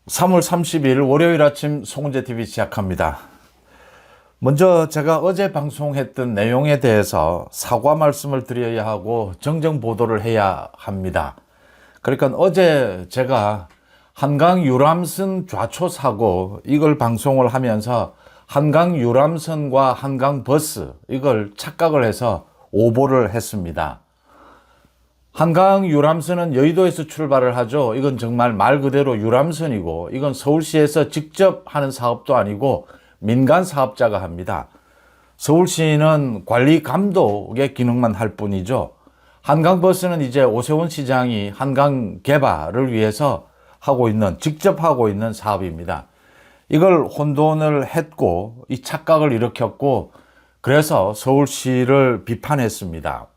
3월 30일 월요일 아침 송은재TV 시작합니다. 먼저 제가 어제 방송했던 내용에 대해서 사과 말씀을 드려야 하고 정정 보도를 해야 합니다. 그러니까 어제 제가 한강 유람선 좌초 사고 이걸 방송을 하면서 한강 유람선과 한강 버스 이걸 착각을 해서 오보를 했습니다. 한강 유람선은 여의도에서 출발을 하죠. 이건 정말 말 그대로 유람선이고 이건 서울시에서 직접 하는 사업도 아니고 민간 사업자가 합니다. 서울시는 관리 감독의 기능만 할 뿐이죠. 한강버스는 이제 오세훈 시장이 한강 개발을 위해서 직접 하고 있는 사업입니다. 이걸 혼돈을 했고 이 착각을 일으켰고 그래서 서울시를 비판했습니다.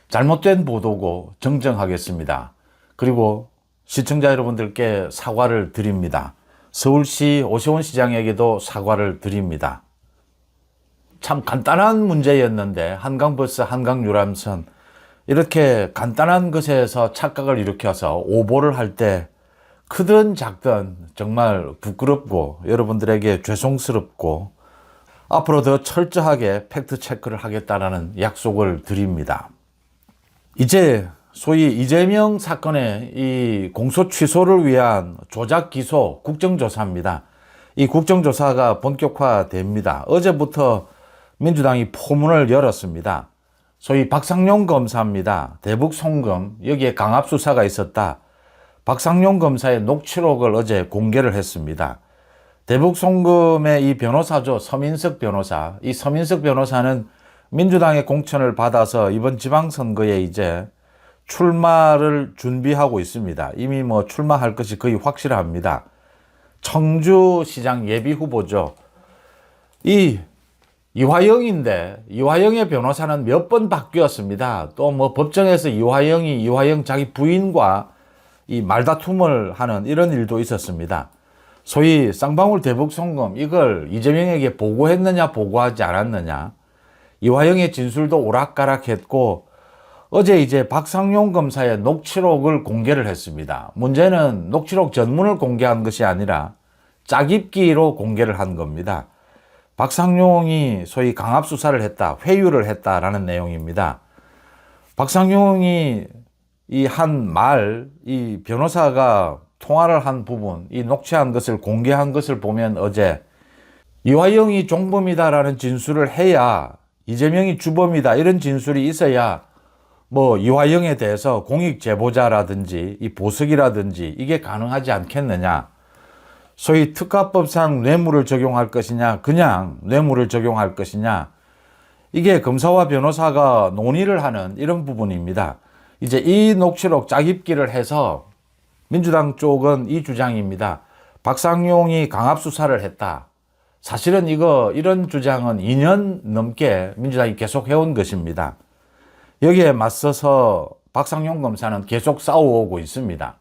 잘못된 보도고 정정하겠습니다. 그리고 시청자 여러분들께 사과를 드립니다. 서울시 오세훈 시장에게도 사과를 드립니다. 참 간단한 문제였는데 한강버스, 한강유람선 이렇게 간단한 것에서 착각을 일으켜서 오보를 할 때 크든 작든 정말 부끄럽고 여러분들에게 죄송스럽고 앞으로 더 철저하게 팩트체크를 하겠다라는 약속을 드립니다. 이제 소위 이재명 사건의 이 공소 취소를 위한 조작 기소 국정조사입니다. 이 국정조사가 본격화됩니다. 어제부터 민주당이 포문을 열었습니다. 소위 박상용 검사입니다. 대북 송금, 여기에 강압수사가 있었다. 박상용 검사의 녹취록을 어제 공개를 했습니다. 대북 송금의 이 변호사죠. 서민석 변호사. 이 서민석 변호사는 민주당의 공천을 받아서 이번 지방선거에 이제 출마를 준비하고 있습니다. 이미 출마할 것이 거의 확실합니다. 청주시장 예비 후보죠. 이화영인데 이화영의 변호사는 몇 번 바뀌었습니다. 또 법정에서 이화영 자기 부인과 이 말다툼을 하는 이런 일도 있었습니다. 소위 쌍방울 대북 송금 이걸 이재명에게 보고했느냐 보고하지 않았느냐. 이화영의 진술도 오락가락했고 어제 이제 박상용 검사의 녹취록을 공개를 했습니다. 문제는 녹취록 전문을 공개한 것이 아니라 짜깁기로 공개를 한 겁니다. 박상용이 소위 강압수사를 했다, 회유를 했다라는 내용입니다. 박상용이 이 변호사가 통화를 한 부분, 이 녹취한 것을 공개한 것을 보면 어제 이화영이 종범이다라는 진술을 해야 이재명이 주범이다 이런 진술이 있어야 이화영에 대해서 공익 제보자라든지 이 보석이라든지 이게 가능하지 않겠느냐. 소위 특가법상 뇌물을 적용할 것이냐 그냥 뇌물을 적용할 것이냐 이게 검사와 변호사가 논의를 하는 이런 부분입니다. 이제 이 녹취록 짜깁기를 해서 민주당 쪽은 이 주장입니다. 박상용이 강압수사를 했다. 사실은 이런 주장은 2년 넘게 민주당이 계속 해온 것입니다. 여기에 맞서서 박상용 검사는 계속 싸워오고 있습니다.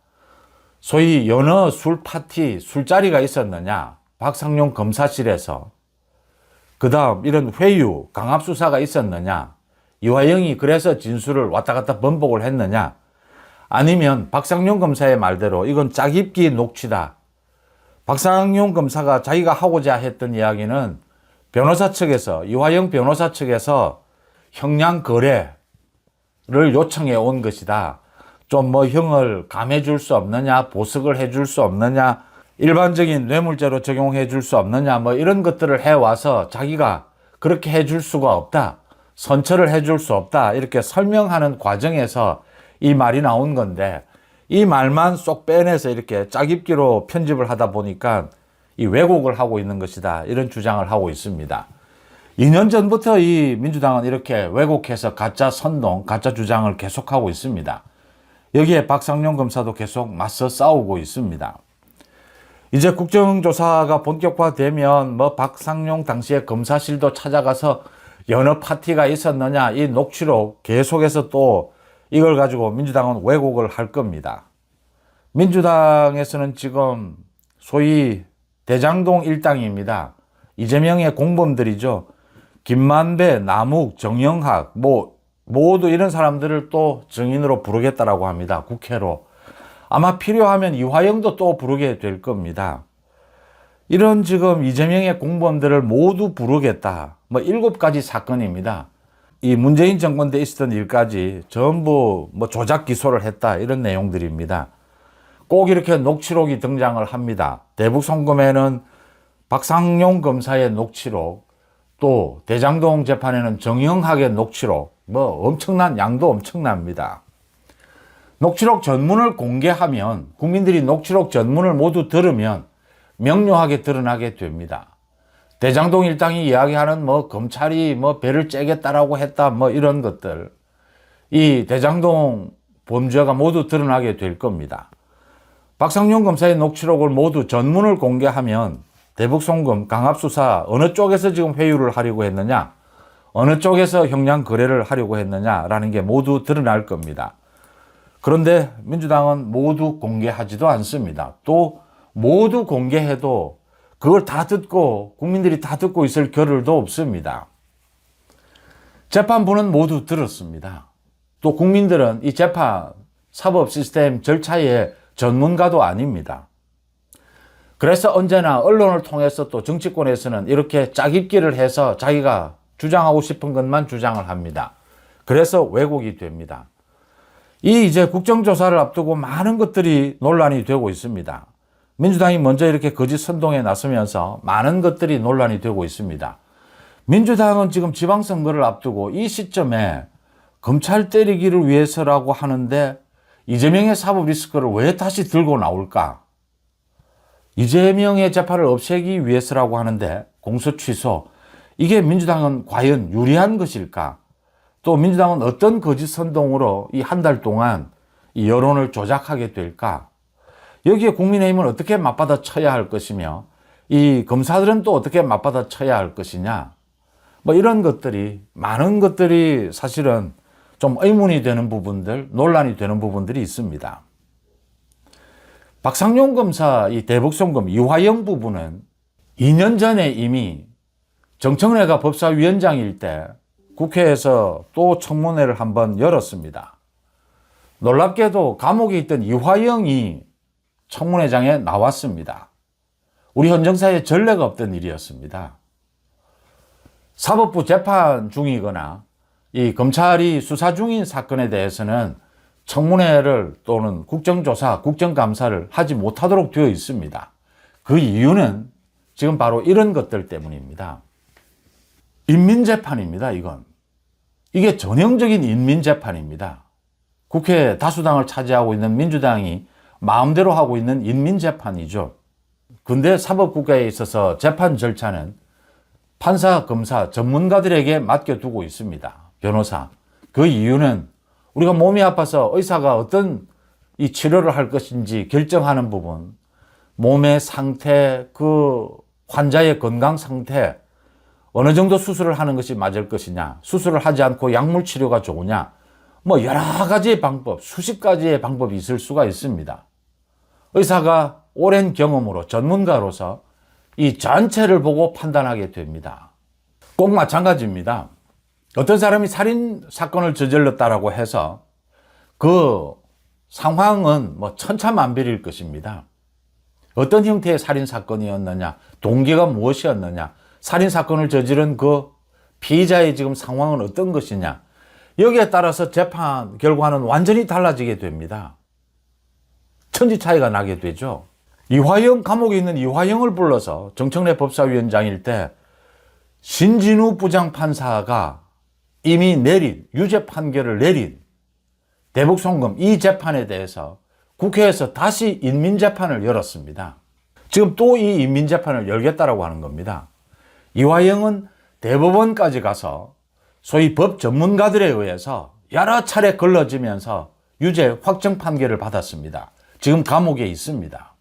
소위 연어 술 파티, 술자리가 있었느냐, 박상용 검사실에서. 그 다음 이런 회유, 강압수사가 있었느냐, 이화영이 그래서 진술을 왔다 갔다 번복을 했느냐, 아니면 박상용 검사의 말대로 이건 짜깁기 녹취다. 박상용 검사가 자기가 하고자 했던 이야기는 변호사 측에서 이화영 변호사 측에서 형량 거래를 요청해 온 것이다. 좀 형을 감해 줄 수 없느냐, 보석을 해 줄 수 없느냐, 일반적인 뇌물죄로 적용해 줄 수 없느냐, 이런 것들을 해와서 자기가 그렇게 해 줄 수가 없다. 선처를 해 줄 수 없다. 이렇게 설명하는 과정에서 이 말이 나온 건데 이 말만 쏙 빼내서 이렇게 짜깁기로 편집을 하다 보니까 이 왜곡을 하고 있는 것이다. 이런 주장을 하고 있습니다. 2년 전부터 이 민주당은 이렇게 왜곡해서 가짜 선동, 가짜 주장을 계속하고 있습니다. 여기에 박상용 검사도 계속 맞서 싸우고 있습니다. 이제 국정조사가 본격화되면 박상용 당시에 검사실도 찾아가서 연어 파티가 있었느냐 이 녹취록 계속해서 또 이걸 가지고 민주당은 왜곡을 할 겁니다. 민주당에서는 지금 소위 대장동 일당입니다. 이재명의 공범들이죠. 김만배, 남욱, 정영학 모두 이런 사람들을 또 증인으로 부르겠다라고 합니다. 국회로. 아마 필요하면 이화영도 또 부르게 될 겁니다. 이런 지금 이재명의 공범들을 모두 부르겠다. 뭐 7가지 사건입니다. 이 문재인 정권 때 있었던 일까지 전부 뭐 조작 기소를 했다. 이런 내용들입니다. 꼭 이렇게 녹취록이 등장을 합니다. 대북 송금에는 박상용 검사의 녹취록, 또 대장동 재판에는 정영학의 녹취록, 뭐 엄청난 양도 엄청납니다. 녹취록 전문을 공개하면 국민들이 녹취록 전문을 모두 들으면 명료하게 드러나게 됩니다. 대장동 일당이 이야기하는 뭐 검찰이 뭐 배를 째겠다라고 했다 뭐 이런 것들, 이 대장동 범죄가 모두 드러나게 될 겁니다. 박상용 검사의 녹취록을 모두 전문을 공개하면 대북 송금 강압수사 어느 쪽에서 지금 회유를 하려고 했느냐, 어느 쪽에서 형량 거래를 하려고 했느냐라는 게 모두 드러날 겁니다. 그런데 민주당은 모두 공개하지도 않습니다. 또 모두 공개해도 그걸 다 듣고 국민들이 다 듣고 있을 겨를도 없습니다. 재판부는 모두 들었습니다. 또 국민들은 이 재판 사법 시스템 절차의 전문가도 아닙니다. 그래서 언제나 언론을 통해서 또 정치권에서는 이렇게 짜깁기를 해서 자기가 주장하고 싶은 것만 주장을 합니다. 그래서 왜곡이 됩니다. 이제 국정조사를 앞두고 많은 것들이 논란이 되고 있습니다. 민주당이 먼저 이렇게 거짓 선동에 나서면서 많은 것들이 논란이 되고 있습니다. 민주당은 지금 지방선거를 앞두고 이 시점에 검찰 때리기를 위해서라고 하는데 이재명의 사법 리스크를 왜 다시 들고 나올까? 이재명의 재판을 없애기 위해서라고 하는데 공소 취소, 이게 민주당은 과연 유리한 것일까? 또 민주당은 어떤 거짓 선동으로 이 한 달 동안 이 여론을 조작하게 될까? 여기에 국민의힘은 어떻게 맞받아 쳐야 할 것이며 이 검사들은 또 어떻게 맞받아 쳐야 할 것이냐? 뭐 이런 것들이, 많은 것들이 사실은 좀 의문이 되는 부분들, 논란이 되는 부분들이 있습니다. 박상용 검사 이 대북송금 이화영 부분은 2년 전에 이미 정청래가 법사위원장일 때 국회에서 또 청문회를 한번 열었습니다. 놀랍게도 감옥에 있던 이화영이 청문회장에 나왔습니다. 우리 헌정사에 전례가 없던 일이었습니다. 사법부 재판 중이거나 이 검찰이 수사 중인 사건에 대해서는 청문회를 또는 국정조사, 국정감사를 하지 못하도록 되어 있습니다. 그 이유는 지금 바로 이런 것들 때문입니다. 인민재판입니다, 이건. 이게 전형적인 인민재판입니다. 국회 다수당을 차지하고 있는 민주당이 마음대로 하고 있는 인민재판이죠. 근데 사법국가에 있어서 재판 절차는 판사, 검사, 전문가들에게 맡겨두고 있습니다. 변호사. 그 이유는 우리가 몸이 아파서 의사가 어떤 이 치료를 할 것인지 결정하는 부분, 몸의 상태, 그 환자의 건강 상태, 어느 정도 수술을 하는 것이 맞을 것이냐, 수술을 하지 않고 약물 치료가 좋으냐, 뭐 여러 가지의 방법, 수십 가지의 방법이 있을 수가 있습니다. 의사가 오랜 경험으로 전문가로서 이 전체를 보고 판단하게 됩니다. 꼭 마찬가지입니다. 어떤 사람이 살인 사건을 저질렀다라고 해서 그 상황은 뭐 천차만별일 것입니다. 어떤 형태의 살인 사건이었느냐, 동기가 무엇이었느냐, 살인 사건을 저지른 그 피의자의 지금 상황은 어떤 것이냐, 여기에 따라서 재판 결과는 완전히 달라지게 됩니다. 천지 차이가 나게 되죠. 이화영, 감옥에 있는 이화영을 불러서 정청래 법사위원장일 때 신진우 부장판사가 이미 내린, 유죄 판결을 내린 대북송금 이 재판에 대해서 국회에서 다시 인민재판을 열었습니다. 지금 또 이 인민재판을 열겠다라고 하는 겁니다. 이화영은 대법원까지 가서 소위 법 전문가들에 의해서 여러 차례 걸러지면서 유죄 확정 판결을 받았습니다. 지금 감옥에 있습니다.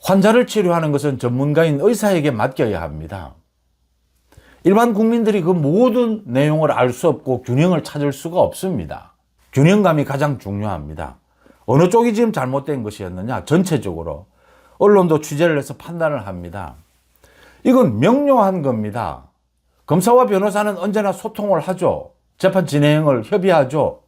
환자를 치료하는 것은 전문가인 의사에게 맡겨야 합니다. 일반 국민들이 그 모든 내용을 알 수 없고 균형을 찾을 수가 없습니다. 균형감이 가장 중요합니다. 어느 쪽이 지금 잘못된 것이었느냐, 전체적으로 언론도 취재를 해서 판단을 합니다. 이건 명료한 겁니다. 검사와 변호사는 언제나 소통을 하죠. 재판 진행을 협의하죠.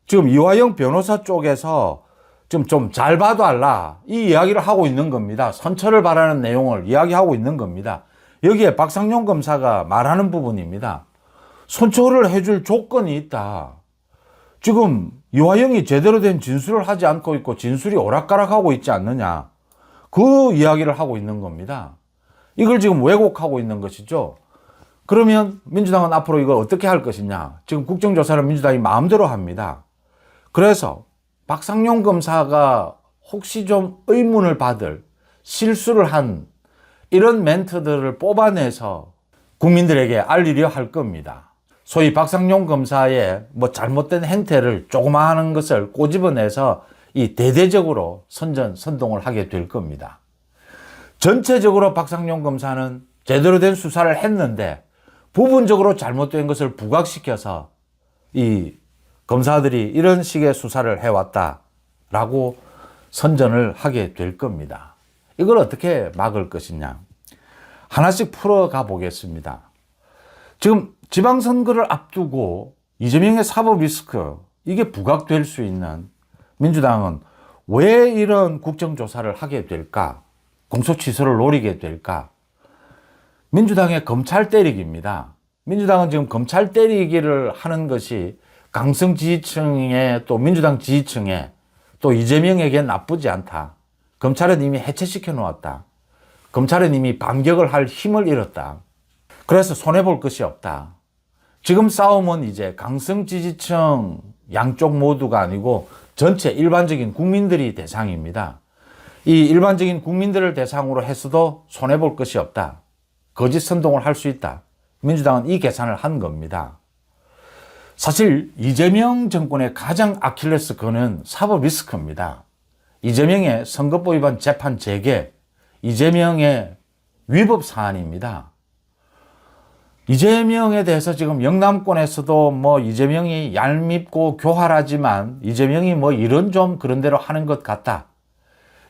지금 이화영 변호사 쪽에서 좀 잘 봐달라 이 이야기를 하고 있는 겁니다. 선처를 바라는 내용을 이야기하고 있는 겁니다. 여기에 박상용 검사가 말하는 부분입니다. 선처를 해줄 조건이 있다. 지금 이화영이 제대로 된 진술을 하지 않고 있고 진술이 오락가락하고 있지 않느냐. 그 이야기를 하고 있는 겁니다. 이걸 지금 왜곡하고 있는 것이죠. 그러면 민주당은 앞으로 이걸 어떻게 할 것이냐. 지금 국정조사를 민주당이 마음대로 합니다. 그래서 박상용 검사가 혹시 좀 의문을 받을 실수를 한 이런 멘트들을 뽑아내서 국민들에게 알리려 할 겁니다. 소위 박상용 검사의 뭐 잘못된 행태를 조그마한 것을 꼬집어내서 이 대대적으로 선동을 하게 될 겁니다. 전체적으로 박상용 검사는 제대로 된 수사를 했는데 부분적으로 잘못된 것을 부각시켜서 이 검사들이 이런 식의 수사를 해왔다라고 선전을 하게 될 겁니다. 이걸 어떻게 막을 것이냐. 하나씩 풀어가 보겠습니다. 지금 지방선거를 앞두고 이재명의 사법 리스크, 이게 부각될 수 있는 민주당은 왜 이런 국정조사를 하게 될까? 공소취소를 노리게 될까? 민주당의 검찰 때리기입니다. 민주당은 지금 검찰 때리기를 하는 것이 강성 지지층에 또 민주당 지지층에 또 이재명에게 나쁘지 않다. 검찰은 이미 해체시켜 놓았다. 검찰은 이미 반격을 할 힘을 잃었다. 그래서 손해볼 것이 없다. 지금 싸움은 이제 강성 지지층 양쪽 모두가 아니고 전체 일반적인 국민들이 대상입니다. 이 일반적인 국민들을 대상으로 해서도 손해볼 것이 없다. 거짓 선동을 할 수 있다. 민주당은 이 계산을 한 겁니다. 사실 이재명 정권의 가장 아킬레스건은 사법 리스크입니다. 이재명의 선거법 위반 재판 재개, 이재명의 위법 사안입니다. 이재명에 대해서 지금 영남권에서도 뭐 이재명이 얄밉고 교활하지만 이재명이 뭐 일은 좀 그런 대로 하는 것 같다.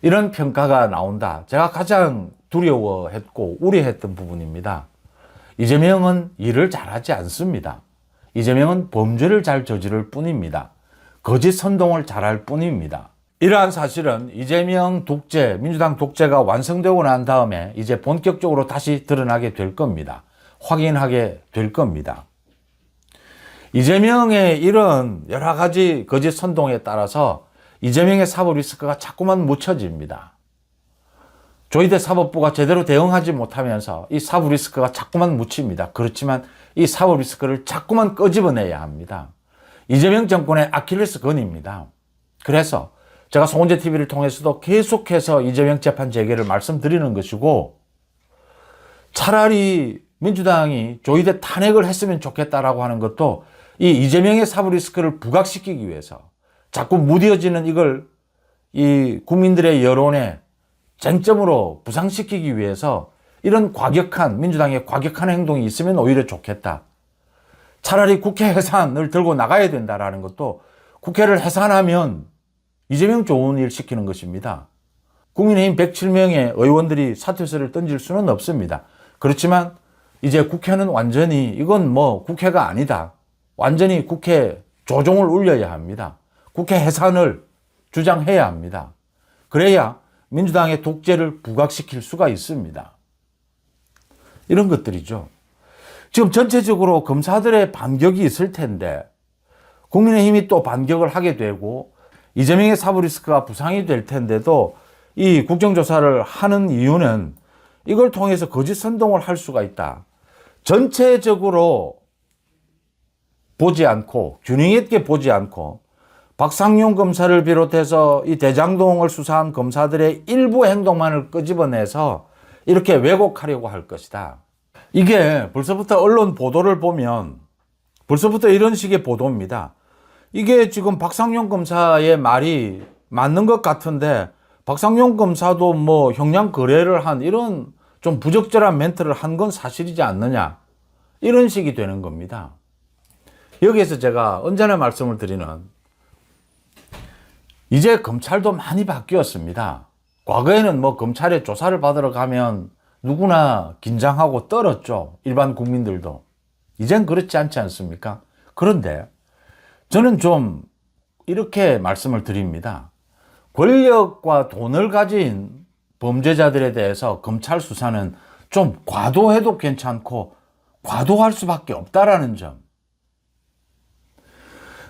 이런 평가가 나온다. 제가 가장 두려워했고 우려했던 부분입니다. 이재명은 일을 잘하지 않습니다. 이재명은 범죄를 잘 저지를 뿐입니다. 거짓 선동을 잘할 뿐입니다. 이러한 사실은 이재명 독재, 민주당 독재가 완성되고 난 다음에 이제 본격적으로 다시 드러나게 될 겁니다. 확인하게 될 겁니다. 이재명의 이런 여러 가지 거짓 선동에 따라서 이재명의 사법 리스크가 자꾸만 묻혀집니다. 조희대 사법부가 제대로 대응하지 못하면서 이 사법 리스크가 자꾸만 묻힙니다. 그렇지만 이 사법 리스크를 자꾸만 끄집어내야 합니다. 이재명 정권의 아킬레스건입니다. 그래서 제가 송은재 TV를 통해서도 계속해서 이재명 재판 재개를 말씀드리는 것이고, 차라리 민주당이 조희대 탄핵을 했으면 좋겠다라고 하는 것도 이 이재명의 사법 리스크를 부각시키기 위해서 자꾸 무뎌지는 이걸 이 국민들의 여론에 쟁점으로 부상시키기 위해서 이런 과격한, 민주당의 과격한 행동이 있으면 오히려 좋겠다. 차라리 국회 해산을 들고 나가야 된다라는 것도, 국회를 해산하면 이재명 좋은 일 시키는 것입니다. 국민의힘 107명의 의원들이 사퇴서를 던질 수는 없습니다. 그렇지만 이제 국회는 완전히 이건 뭐 국회가 아니다. 완전히 국회 조종을 울려야 합니다. 국회 해산을 주장해야 합니다. 그래야 민주당의 독재를 부각시킬 수가 있습니다. 이런 것들이죠. 지금 전체적으로 검사들의 반격이 있을 텐데 국민의힘이 또 반격을 하게 되고 이재명의 사법 리스크가 부상이 될 텐데도 이 국정조사를 하는 이유는 이걸 통해서 거짓 선동을 할 수가 있다. 전체적으로 보지 않고 균형 있게 보지 않고 박상용 검사를 비롯해서 이 대장동을 수사한 검사들의 일부 행동만을 끄집어내서 이렇게 왜곡하려고 할 것이다. 이게 벌써부터 언론 보도를 보면 벌써부터 이런 식의 보도입니다. 이게 지금 박상용 검사의 말이 맞는 것 같은데 박상용 검사도 뭐 형량 거래를 한 이런 좀 부적절한 멘트를 한 건 사실이지 않느냐. 이런 식이 되는 겁니다. 여기에서 제가 언제나 말씀을 드리는, 이제 검찰도 많이 바뀌었습니다. 과거에는 뭐 검찰에 조사를 받으러 가면 누구나 긴장하고 떨었죠. 일반 국민들도. 이젠 그렇지 않지 않습니까? 그런데 저는 좀 이렇게 말씀을 드립니다. 권력과 돈을 가진 범죄자들에 대해서 검찰 수사는 좀 과도해도 괜찮고 과도할 수밖에 없다라는 점.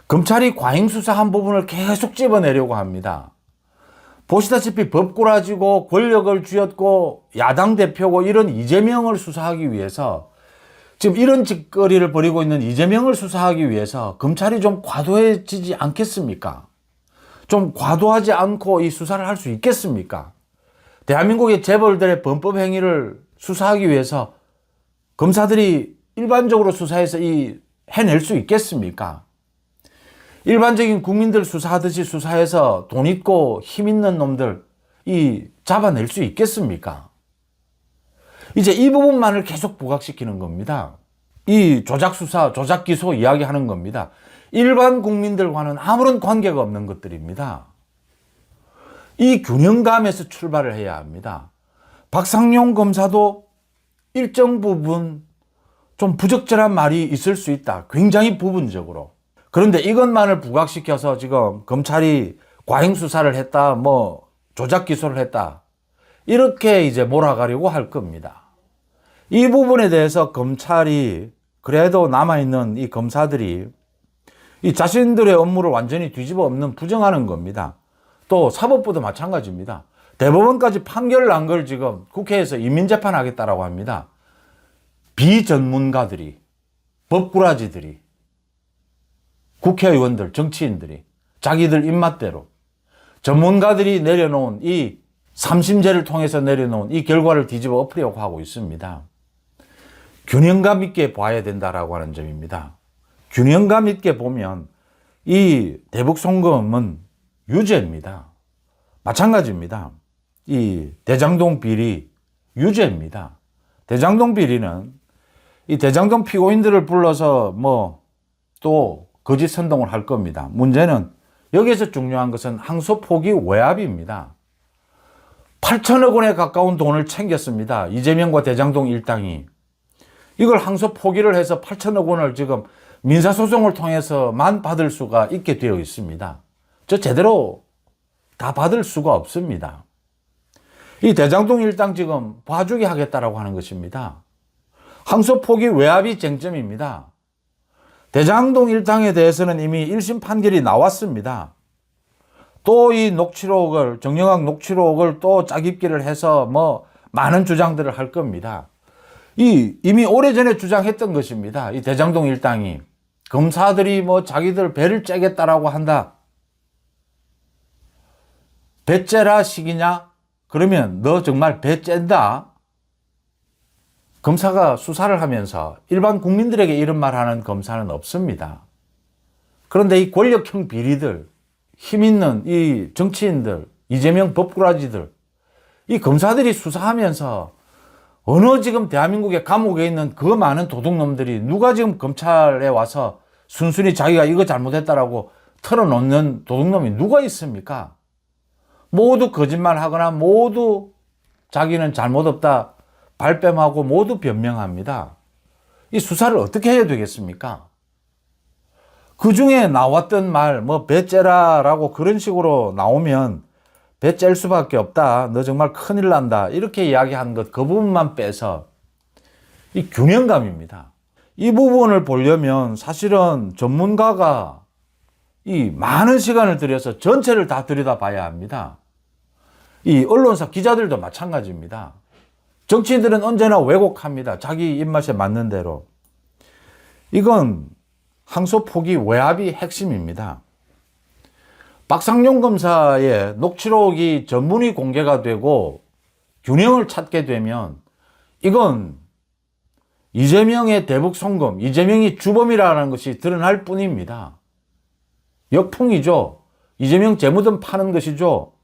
검찰이 과잉 수사한 부분을 계속 집어내려고 합니다. 보시다시피 법꾸라지고 권력을 쥐었고 야당 대표고 이런 이재명을 수사하기 위해서, 지금 이런 짓거리를 벌이고 있는 이재명을 수사하기 위해서 검찰이 좀 과도해지지 않겠습니까? 좀 과도하지 않고 이 수사를 할 수 있겠습니까? 대한민국의 재벌들의 범법 행위를 수사하기 위해서 검사들이 일반적으로 수사해서 해낼 수 있겠습니까? 일반적인 국민들 수사하듯이 수사해서 돈 있고 힘 있는 놈들 잡아낼 수 있겠습니까? 이제 이 부분만을 계속 부각시키는 겁니다. 이 조작 수사, 조작 기소 이야기하는 겁니다. 일반 국민들과는 아무런 관계가 없는 것들입니다. 이 균형감에서 출발을 해야 합니다. 박상용 검사도 일정 부분 좀 부적절한 말이 있을 수 있다. 굉장히 부분적으로. 그런데 이것만을 부각시켜서 지금 검찰이 과잉 수사를 했다, 조작 기소를 했다, 이렇게 이제 몰아가려고 할 겁니다. 이 부분에 대해서 검찰이, 그래도 남아있는 이 검사들이 이 자신들의 업무를 완전히 뒤집어 엎는, 부정하는 겁니다. 또 사법부도 마찬가지입니다. 대법원까지 판결을 난 걸 지금 국회에서 이민재판하겠다라고 합니다. 비전문가들이, 법꾸라지들이, 국회의원들, 정치인들이 자기들 입맛대로 전문가들이 내려놓은 이 삼심제를 통해서 내려놓은 이 결과를 뒤집어 엎으려고 하고 있습니다. 균형감 있게 봐야 된다라고 하는 점입니다. 균형감 있게 보면 이 대북 송금은 유죄입니다. 마찬가지입니다. 이 대장동 비리 유죄입니다. 대장동 비리는 이 대장동 피고인들을 불러서 또 거짓 선동을 할 겁니다. 문제는 여기에서 중요한 것은 항소 포기 외압입니다. 8천억 원에 가까운 돈을 챙겼습니다. 이재명과 대장동 일당이. 이걸 항소 포기를 해서 8천억 원을 지금 민사소송을 통해서만 받을 수가 있게 되어 있습니다. 제대로 다 받을 수가 없습니다. 이 대장동 일당 지금 봐주기 하겠다라고 하는 것입니다. 항소 포기 외압이 쟁점입니다. 대장동 일당에 대해서는 이미 1심 판결이 나왔습니다. 또 이 녹취록을, 정영학 녹취록을 또 짜깁기를 해서 많은 주장들을 할 겁니다. 이미 오래전에 주장했던 것입니다. 이 대장동 일당이 검사들이 자기들 배를 째겠다라고 한다. 배 째라 식이냐? 그러면 너 정말 배 쨘다? 검사가 수사를 하면서 일반 국민들에게 이런 말 하는 검사는 없습니다. 그런데 이 권력형 비리들, 힘 있는 이 정치인들, 이재명 법꾸라지들, 이 검사들이 수사하면서 어느 지금 대한민국의 감옥에 있는 그 많은 도둑놈들이 누가 지금 검찰에 와서 순순히 자기가 이거 잘못했다라고 털어놓는 도둑놈이 누가 있습니까? 모두 거짓말하거나 모두 자기는 잘못 없다 발뺌하고 모두 변명합니다. 이 수사를 어떻게 해야 되겠습니까? 그 중에 나왔던 말, 배째라라고 그런 식으로 나오면 배 짤 수밖에 없다. 너 정말 큰일 난다. 이렇게 이야기한 것, 그 부분만 빼서 이 균형감입니다. 이 부분을 보려면 사실은 전문가가 이 많은 시간을 들여서 전체를 다 들여다봐야 합니다. 이 언론사 기자들도 마찬가지입니다. 정치인들은 언제나 왜곡합니다. 자기 입맛에 맞는 대로. 이건 항소 포기 외압이 핵심입니다. 박상용 검사의 녹취록이 전문이 공개가 되고 균형을 찾게 되면 이건 이재명의 대북 송금, 이재명이 주범이라는 것이 드러날 뿐입니다. 역풍이죠. 이재명 재무든 파는 것이죠.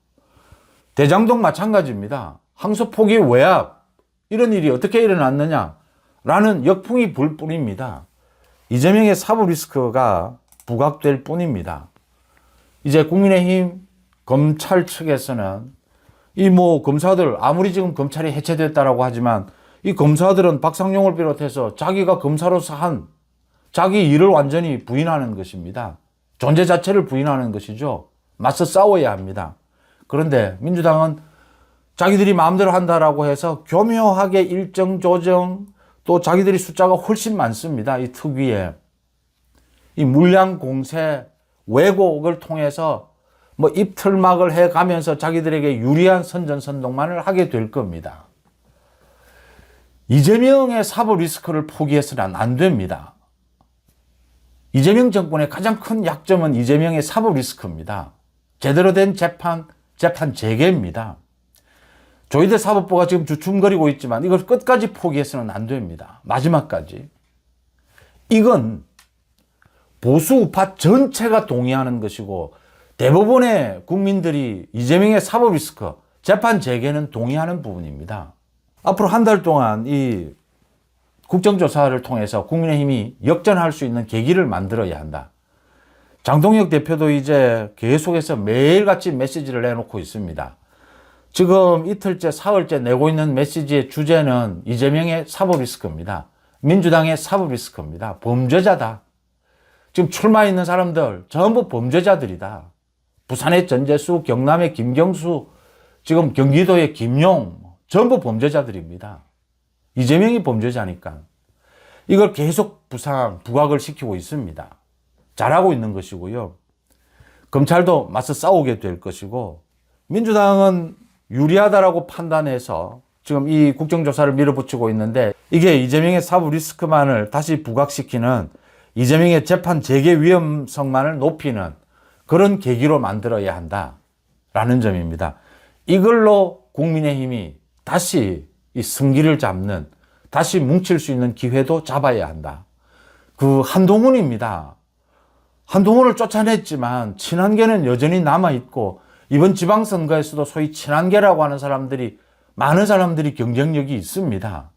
대장동 마찬가지입니다. 항소 포기 외압, 이런 일이 어떻게 일어났느냐라는 역풍이 불 뿐입니다. 이재명의 사법 리스크가 부각될 뿐입니다. 이제 국민의힘 검찰 측에서는 이 검사들, 아무리 지금 검찰이 해체됐다라고 하지만 이 검사들은 박상용을 비롯해서 자기가 검사로서 한 자기 일을 완전히 부인하는 것입니다. 존재 자체를 부인하는 것이죠. 맞서 싸워야 합니다. 그런데 민주당은 자기들이 마음대로 한다라고 해서 교묘하게 일정 조정, 또 자기들이 숫자가 훨씬 많습니다. 이 특위에. 이 물량 공세, 왜곡을 통해서 뭐 입틀막을 해 가면서 자기들에게 유리한 선전선동만을 하게 될 겁니다. 이재명의 사법 리스크를 포기해서는 안 됩니다. 이재명 정권의 가장 큰 약점은 이재명의 사법 리스크입니다. 제대로 된 재판 재개입니다. 조희대 사법부가 지금 주춤거리고 있지만 이걸 끝까지 포기해서는 안 됩니다. 마지막까지. 이건 보수 우파 전체가 동의하는 것이고 대부분의 국민들이 이재명의 사법 리스크, 재판 재개는 동의하는 부분입니다. 앞으로 한 달 동안 이 국정조사를 통해서 국민의힘이 역전할 수 있는 계기를 만들어야 한다. 장동혁 대표도 이제 계속해서 매일같이 메시지를 내놓고 있습니다. 지금 이틀째, 사흘째 내고 있는 메시지의 주제는 이재명의 사법 리스크입니다. 민주당의 사법 리스크입니다. 범죄자다. 지금 출마해 있는 사람들 전부 범죄자들이다. 부산의 전재수, 경남의 김경수, 지금 경기도의 김용 전부 범죄자들입니다. 이재명이 범죄자니까 이걸 계속 부각을 시키고 있습니다. 잘하고 있는 것이고요. 검찰도 맞서 싸우게 될 것이고 민주당은 유리하다라고 판단해서 지금 이 국정조사를 밀어붙이고 있는데 이게 이재명의 사법 리스크만을 다시 부각시키는 이재명의 재판 재개 위험성만을 높이는 그런 계기로 만들어야 한다라는 점입니다. 이걸로 국민의힘이 다시 이 승기를 잡는, 다시 뭉칠 수 있는 기회도 잡아야 한다. 그 한동훈입니다. 한동훈을 쫓아냈지만 친한계는 여전히 남아있고 이번 지방선거에서도 소위 친한계라고 하는 사람들이, 많은 사람들이 경쟁력이 있습니다.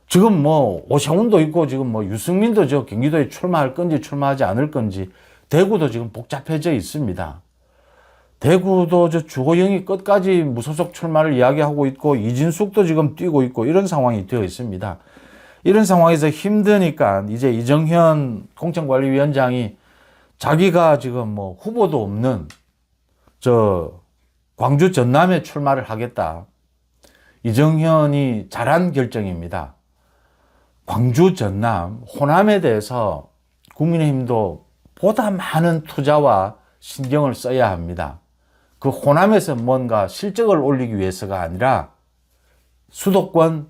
지금 뭐 오세훈도 있고 지금 뭐 유승민도 저 경기도에 출마할 건지 출마하지 않을 건지, 대구도 지금 복잡해져 있습니다. 대구도 저 주호영이 끝까지 무소속 출마를 이야기하고 있고 이진숙도 지금 뛰고 있고 이런 상황이 되어 있습니다. 이런 상황에서 힘드니까 이제 이정현 공천관리위원장이 자기가 지금 뭐 후보도 없는 저 광주 전남에 출마를 하겠다. 이정현이 잘한 결정입니다. 광주 전남, 호남에 대해서 국민의힘도 보다 많은 투자와 신경을 써야 합니다. 그 호남에서 뭔가 실적을 올리기 위해서가 아니라 수도권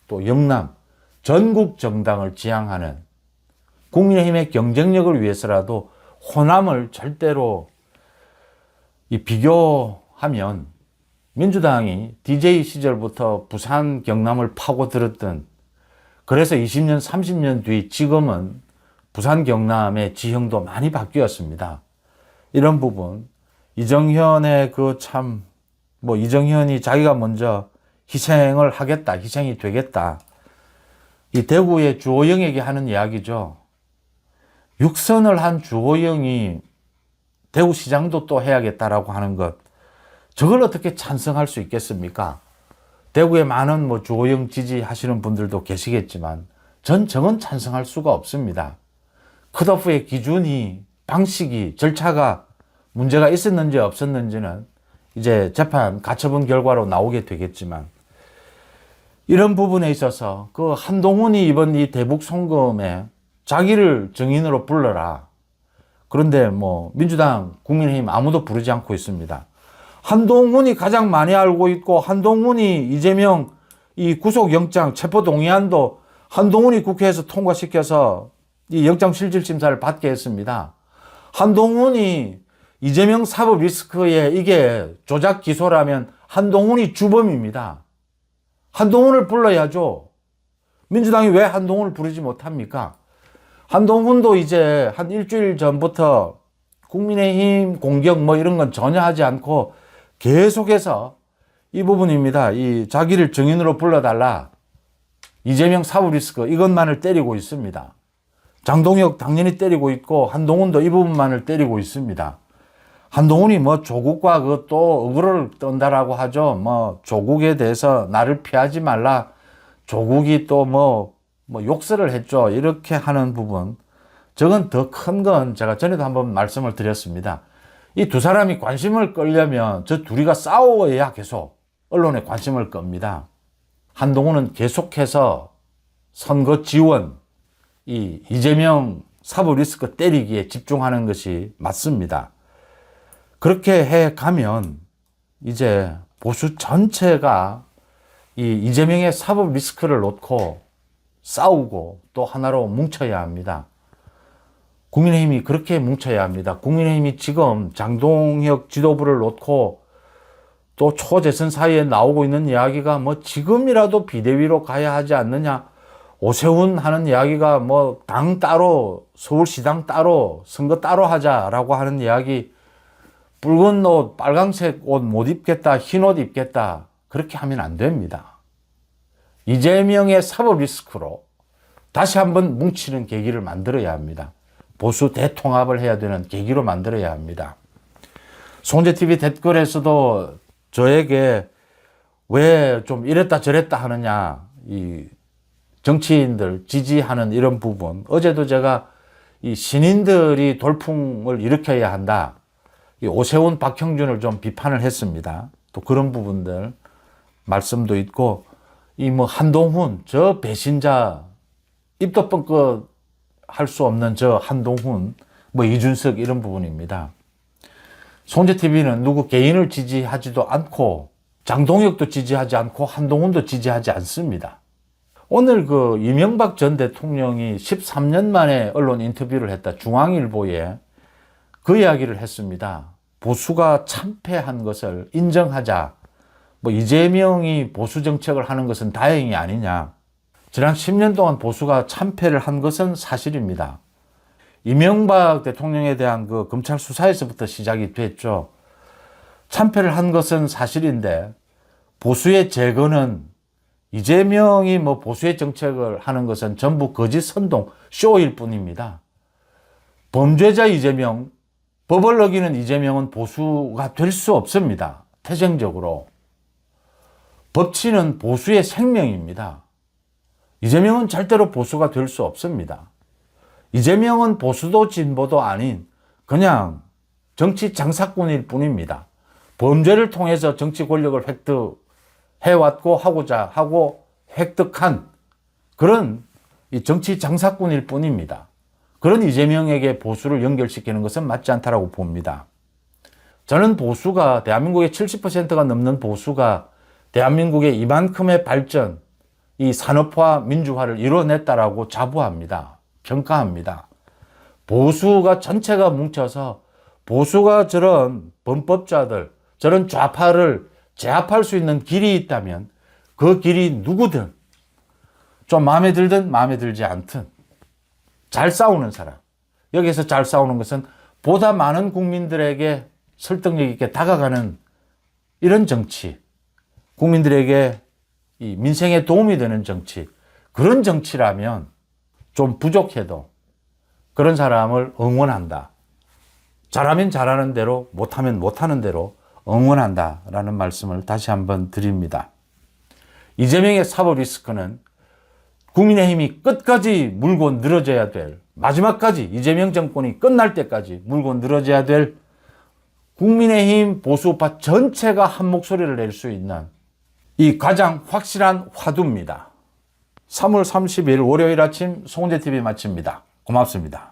또 영남 전국 정당을 지향하는 국민의힘의 경쟁력을 위해서라도 호남을 절대로 비교하면 민주당이 DJ 시절부터 부산 경남을 파고들었던, 그래서 20년 30년 뒤 지금은 부산 경남의 지형도 많이 바뀌었습니다. 이런 부분 이정현의 이정현이 자기가 먼저 희생을 하겠다, 희생이 되겠다. 이 대구의 주호영에게 하는 이야기죠. 육선을 한 주호영이 대구시장도 또 해야겠다라고 하는 것, 저걸 어떻게 찬성할 수 있겠습니까? 대구에 많은 주호영 지지하시는 분들도 계시겠지만 전 저건 찬성할 수가 없습니다. 컷오프의 기준이, 방식이, 절차가 문제가 있었는지 없었는지는 이제 재판 가처분 결과로 나오게 되겠지만, 이런 부분에 있어서 그 한동훈이 이번 이 대북 송금에 자기를 증인으로 불러라. 그런데 민주당, 국민의힘 아무도 부르지 않고 있습니다. 한동훈이 가장 많이 알고 있고, 한동훈이 이재명 이 구속영장 체포동의안도 한동훈이 국회에서 통과시켜서 이 영장실질심사를 받게 했습니다. 한동훈이 이재명 사법 리스크에 이게 조작 기소라면 한동훈이 주범입니다. 한동훈을 불러야죠. 민주당이 왜 한동훈을 부르지 못합니까? 한동훈도 이제 한 일주일 전부터 국민의힘 공격 이런 건 전혀 하지 않고 계속해서 이 부분입니다. 이 자기를 증인으로 불러달라. 이재명 사법 리스크 이것만을 때리고 있습니다. 장동혁 당연히 때리고 있고 한동훈도 이 부분만을 때리고 있습니다. 한동훈이 조국과 또 어그로를 떤다라고 하죠. 조국에 대해서 나를 피하지 말라. 조국이 또 욕설을 했죠. 이렇게 하는 부분. 저건 더 큰 건 제가 전에도 한번 말씀을 드렸습니다. 이 두 사람이 관심을 끌려면 저 둘이가 싸워야 계속 언론에 관심을 끕니다. 한동훈은 계속해서 선거 지원, 이 이재명 사법 리스크 때리기에 집중하는 것이 맞습니다. 그렇게 해 가면 이제 보수 전체가 이 이재명의 사법 리스크를 놓고 싸우고 또 하나로 뭉쳐야 합니다. 국민의힘이 그렇게 뭉쳐야 합니다. 국민의힘이 지금 장동혁 지도부를 놓고 또 초재선 사이에 나오고 있는 이야기가 뭐 지금이라도 비대위로 가야 하지 않느냐, 오세훈 하는 이야기가 뭐 당 따로, 서울시당 따로, 선거 따로 하자라고 하는 이야기, 붉은 옷, 빨강색 옷 못 입겠다, 흰 옷 입겠다, 그렇게 하면 안 됩니다. 이재명의 사법 리스크로 다시 한번 뭉치는 계기를 만들어야 합니다. 보수 대통합을 해야 되는 계기로 만들어야 합니다. 송재TV 댓글에서도 저에게 왜 좀 이랬다 저랬다 하느냐, 이 정치인들 지지하는 이런 부분, 어제도 제가 이 신인들이 돌풍을 일으켜야 한다, 이 오세훈 박형준을 좀 비판을 했습니다. 또 그런 부분들 말씀도 있고, 이 뭐 한동훈 저 배신자, 입도 뻥끗 할 수 없는 저 한동훈, 뭐 이준석, 이런 부분입니다. 송재TV는 누구 개인을 지지하지도 않고 장동혁도 지지하지 않고 한동훈도 지지하지 않습니다. 오늘 그 이명박 전 대통령이 13년 만에 언론 인터뷰를 했다, 중앙일보에 그 이야기를 했습니다. 보수가 참패한 것을 인정하자, 뭐 이재명이 보수 정책을 하는 것은 다행이 아니냐. 지난 10년 동안 보수가 참패를 한 것은 사실입니다. 이명박 대통령에 대한 그 검찰 수사에서부터 시작이 됐죠. 참패를 한 것은 사실인데 보수의 재건은, 이재명이 뭐 보수의 정책을 하는 것은 전부 거짓 선동, 쇼일 뿐입니다. 범죄자 이재명, 법을 어기는 이재명은 보수가 될 수 없습니다. 태생적으로. 법치는 보수의 생명입니다. 이재명은 절대로 보수가 될 수 없습니다. 이재명은 보수도 진보도 아닌 그냥 정치 장사꾼일 뿐입니다. 범죄를 통해서 정치 권력을 획득해왔고 하고자 하고 획득한 그런 이 정치 장사꾼일 뿐입니다. 그런 이재명에게 보수를 연결시키는 것은 맞지 않다고 봅니다. 저는 보수가, 대한민국의 70%가 넘는 보수가 대한민국의 이만큼의 발전, 이 산업화, 민주화를 이뤄냈다라고 자부합니다. 평가합니다. 보수가 전체가 뭉쳐서 보수가 저런 범법자들, 저런 좌파를 제압할 수 있는 길이 있다면 그 길이 누구든 좀 마음에 들든 마음에 들지 않든 잘 싸우는 사람, 여기서 잘 싸우는 것은 보다 많은 국민들에게 설득력 있게 다가가는 이런 정치, 국민들에게 이 민생에 도움이 되는 정치, 그런 정치라면 좀 부족해도 그런 사람을 응원한다. 잘하면 잘하는 대로, 못하면 못하는 대로 응원한다라는 말씀을 다시 한번 드립니다. 이재명의 사법 리스크는 국민의힘이 끝까지 물고 늘어져야 될, 마지막까지 이재명 정권이 끝날 때까지 물고 늘어져야 될 국민의힘 보수파 전체가 한 목소리를 낼 수 있는 이 가장 확실한 화두입니다. 3월 30일 월요일 아침 송재TV 마칩니다. 고맙습니다.